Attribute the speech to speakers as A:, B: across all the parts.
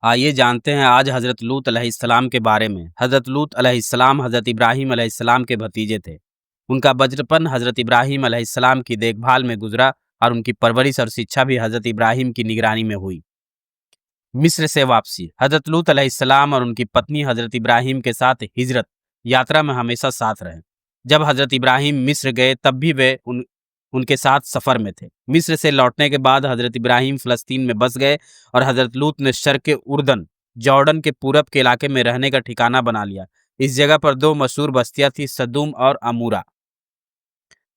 A: آئیے جانتے ہیں آج حضرت لوط علیہ السلام کے بارے میں۔ حضرت لوط علیہ السلام حضرت ابراہیم علیہ السلام کے بھتیجے تھے۔ ان کا بچپن حضرت ابراہیم علیہ السلام کی دیکھ بھال میں گزرا اور ان کی پرورش اور شکچھا بھی حضرت ابراہیم کی نگرانی میں ہوئی۔ مصر سے واپسی۔ حضرت لوط علیہ السلام اور ان کی پتنی حضرت ابراہیم کے ساتھ ہجرت یاترا میں ہمیشہ ساتھ رہے۔ جب حضرت ابراہیم مصر گئے تب بھی وہ ان کے ساتھ سفر میں تھے۔ مصر سے لوٹنے کے بعد حضرت ابراہیم فلسطین میں بس گئے اور حضرت لوط نے شرق اردن جارڈن کے پورب کے علاقے میں رہنے کا ٹھکانہ بنا لیا۔ اس جگہ پر دو مشہور بستیاں تھیں، سدوم اور عمورہ۔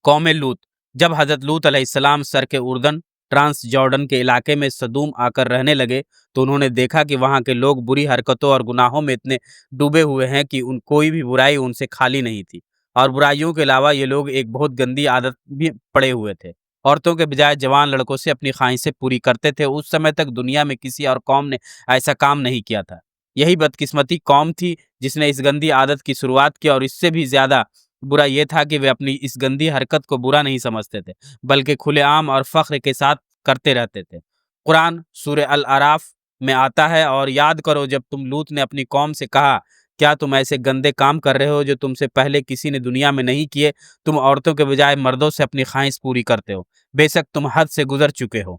A: قوم لوط۔ جب حضرت لوط علیہ السلام شرق اردن ٹرانس جارڈن کے علاقے میں سدوم آ کر رہنے لگے تو انہوں نے دیکھا کہ وہاں کے لوگ بری حرکتوں اور گناہوں میں اتنے ڈوبے ہوئے ہیں کہ کوئی بھی برائی ان سے خالی نہیں تھی، اور برائیوں کے علاوہ یہ لوگ ایک بہت گندی عادت بھی پڑے ہوئے تھے۔ عورتوں کے بجائے جوان لڑکوں سے اپنی خواہشیں پوری کرتے تھے۔ اس سمے تک دنیا میں کسی اور قوم نے ایسا کام نہیں کیا تھا۔ یہی بدقسمتی قوم تھی جس نے اس گندی عادت کی شروعات کی، اور اس سے بھی زیادہ برا یہ تھا کہ وہ اپنی اس گندی حرکت کو برا نہیں سمجھتے تھے، بلکہ کھلے عام اور فخر کے ساتھ کرتے رہتے تھے۔ قرآن سورہ الاعراف میں آتا ہے، اور یاد کرو جب تم لوط نے اپنی قوم سے کہا، کیا تم ایسے گندے کام کر رہے ہو جو تم سے پہلے کسی نے دنیا میں نہیں کیے؟ تم عورتوں کے بجائے مردوں سے اپنی خواہش پوری کرتے ہو، بے شک تم حد سے گزر چکے ہو۔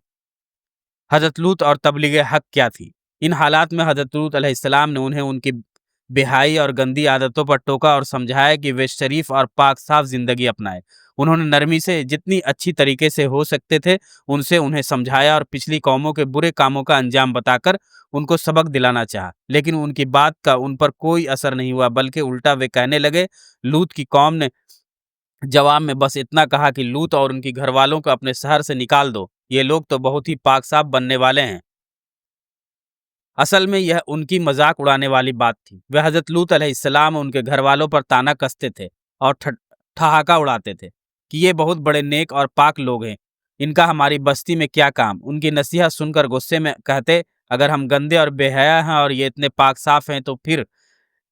A: حضرت لوط اور تبلیغ حق کیا تھی؟ ان حالات میں حضرت لوط علیہ السلام نے انہیں ان کی بہائی اور گندی عادتوں پر ٹوکا اور سمجھایا کہ وہ شریف اور پاک صاف زندگی اپنائے۔ انہوں نے نرمی سے جتنی اچھی طریقے سے ہو سکتے تھے انہیں سمجھایا اور پچھلی قوموں کے برے کاموں کا انجام بتا کر ان کو سبق دلانا چاہا، لیکن ان کی بات کا ان پر کوئی اثر نہیں ہوا، بلکہ الٹا وہ کہنے لگے۔ لوط کی قوم نے جواب میں بس اتنا کہا کہ لوط اور ان کی گھر والوں کو اپنے شہر سے نکال دو، یہ لوگ تو بہت ہی پاک صاف بننے والے ہیں۔ اصل میں یہ ان کی مذاق اڑانے والی بات تھی۔ وہ حضرت لوط علیہ السلام ان کے گھر والوں پر طعنہ کستے تھے اور ٹھہاکہ اڑاتے تھے کہ یہ بہت بڑے نیک اور پاک لوگ ہیں، ان کا ہماری بستی میں کیا کام؟ ان کی نصیحت سن کر غصے میں کہتے، اگر ہم گندے اور بے حیا ہیں اور یہ اتنے پاک صاف ہیں تو پھر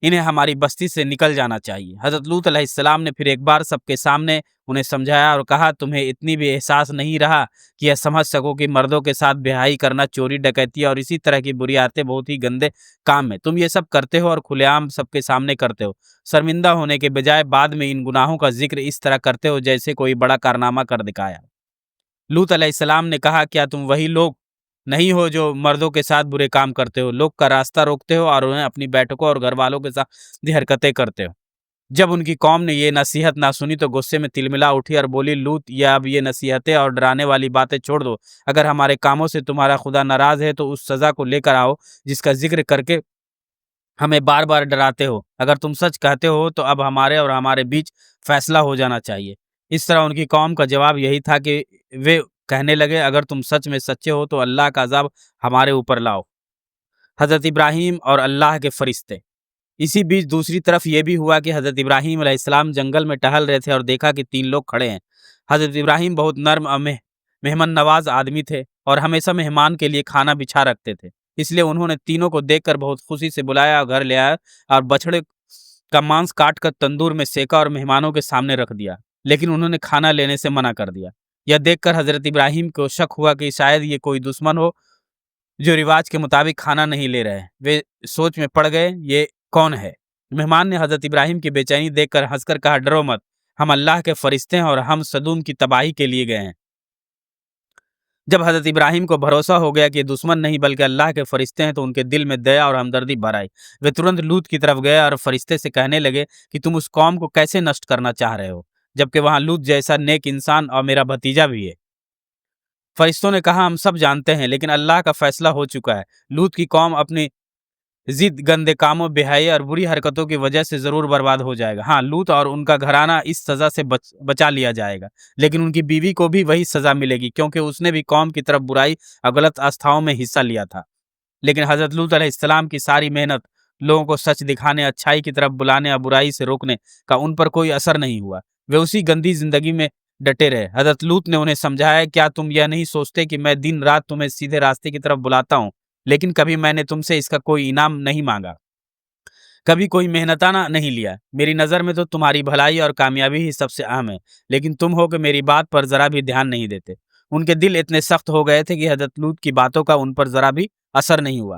A: انہیں ہماری بستی سے نکل جانا چاہیے۔ حضرت لوط علیہ السلام نے پھر ایک بار سب کے سامنے انہیں سمجھایا اور کہا، تمہیں اتنی بھی احساس نہیں رہا کہ یہ سمجھ سکو کہ مردوں کے ساتھ بے حیائی کرنا، چوری ڈکیتی اور اسی طرح کی بری عادتیں بہت ہی گندے کام ہیں۔ تم یہ سب کرتے ہو اور کھلے عام سب کے سامنے کرتے ہو، شرمندہ ہونے کے بجائے بعد میں ان گناہوں کا ذکر اس طرح کرتے ہو جیسے کوئی بڑا کارنامہ کر دکھایا۔ لوط علیہ السلام نے کہا، کیا تم وہی لوگ نہیں ہو جو مردوں کے ساتھ برے کام کرتے ہو، لوگ کا راستہ روکتے ہو اور انہیں اپنی بیٹھکوں اور گھر والوں کے ساتھ حرکتیں کرتے ہو؟ جب ان کی قوم نے یہ نصیحت نہ سنی تو غصے میں تلملا اٹھی اور بولی، لوط، اب یہ نصیحتیں اور ڈرانے والی باتیں چھوڑ دو۔ اگر ہمارے کاموں سے تمہارا خدا ناراض ہے تو اس سزا کو لے کر آؤ جس کا ذکر کر کے ہمیں بار بار ڈراتے ہو۔ اگر تم سچ کہتے ہو تو اب ہمارے اور ہمارے بیچ فیصلہ ہو جانا چاہیے۔ اس طرح ان کی قوم کا جواب یہی تھا کہ وہ کہنے لگے، اگر تم سچ میں سچے ہو تو اللہ کا عذاب ہمارے اوپر لاؤ۔ حضرت ابراہیم اور اللہ کے فرشتے۔ اسی بیچ دوسری طرف یہ بھی ہوا کہ حضرت ابراہیم علیہ السلام جنگل میں ٹہل رہے تھے اور دیکھا کہ 3 لوگ کھڑے ہیں۔ حضرت ابراہیم بہت نرم اور مہمان نواز آدمی تھے اور ہمیشہ مہمان کے لیے کھانا بچھا رکھتے تھے، اس لیے انہوں نے تینوں کو دیکھ کر بہت خوشی سے بلایا اور گھر لے آیا اور بچڑے کا مانس کاٹ کر تندور میں سیکا اور مہمانوں کے سامنے رکھ دیا، لیکن انہوں نے کھانا لینے سے منع کر دیا۔ یہ دیکھ کر حضرت ابراہیم کو شک ہوا کہ شاید یہ کوئی دشمن ہو جو رواج کے مطابق کھانا نہیں لے رہے۔ وہ سوچ میں پڑ گئے، یہ کون ہے؟ مہمان نے حضرت ابراہیم کی بے چینی دیکھ کر ہنس کر کہا، ڈرو مت، ہم اللہ کے فرشتے ہیں اور ہم سدوم کی تباہی کے لیے گئے ہیں۔ جب حضرت ابراہیم کو بھروسہ ہو گیا کہ یہ دشمن نہیں بلکہ اللہ کے فرشتے ہیں تو ان کے دل میں دیا اور ہمدردی بھر آئی۔ وہ ترنت لوط کی طرف گئے اور فرشتے سے کہنے لگے کہ تم اس قوم کو کیسے نشٹ کرنا چاہ رہے ہو جبکہ وہاں لوط جیسا نیک انسان اور میرا بھتیجا بھی ہے؟ فرشتوں نے کہا، ہم سب جانتے ہیں، لیکن اللہ کا فیصلہ ہو چکا ہے۔ لوط کی قوم اپنی ضد، گندے کاموں، بے حیائی اور بری حرکتوں کی وجہ سے ضرور برباد ہو جائے گا۔ ہاں، لوط اور ان کا گھرانہ اس سزا سے بچا لیا جائے گا، لیکن ان کی بیوی کو بھی وہی سزا ملے گی کیونکہ اس نے بھی قوم کی طرف برائی اور غلط آستھاؤں میں حصہ لیا تھا۔ لیکن حضرت لوط علیہ السلام کی ساری محنت، لوگوں کو سچ دکھانے، اچھائی کی طرف بلانے اور برائی سے روکنے کا ان پر کوئی اثر نہیں ہوا۔ وہ اسی گندی زندگی میں ڈٹے رہے۔ حضرت لوط نے انہیں سمجھایا، کیا تم یہ نہیں سوچتے کہ میں دن رات تمہیں سیدھے راستے کی طرف بلاتا ہوں، لیکن کبھی میں نے تم سے اس کا کوئی انعام نہیں مانگا، کبھی کوئی محنتانہ نہیں لیا۔ میری نظر میں تو تمہاری بھلائی اور کامیابی ہی سب سے اہم ہے، لیکن تم ہو کہ میری بات پر ذرا بھی دھیان نہیں دیتے۔ ان کے دل اتنے سخت ہو گئے تھے کہ حضرت لوط کی باتوں کا ان پر ذرا بھی اثر نہیں ہوا۔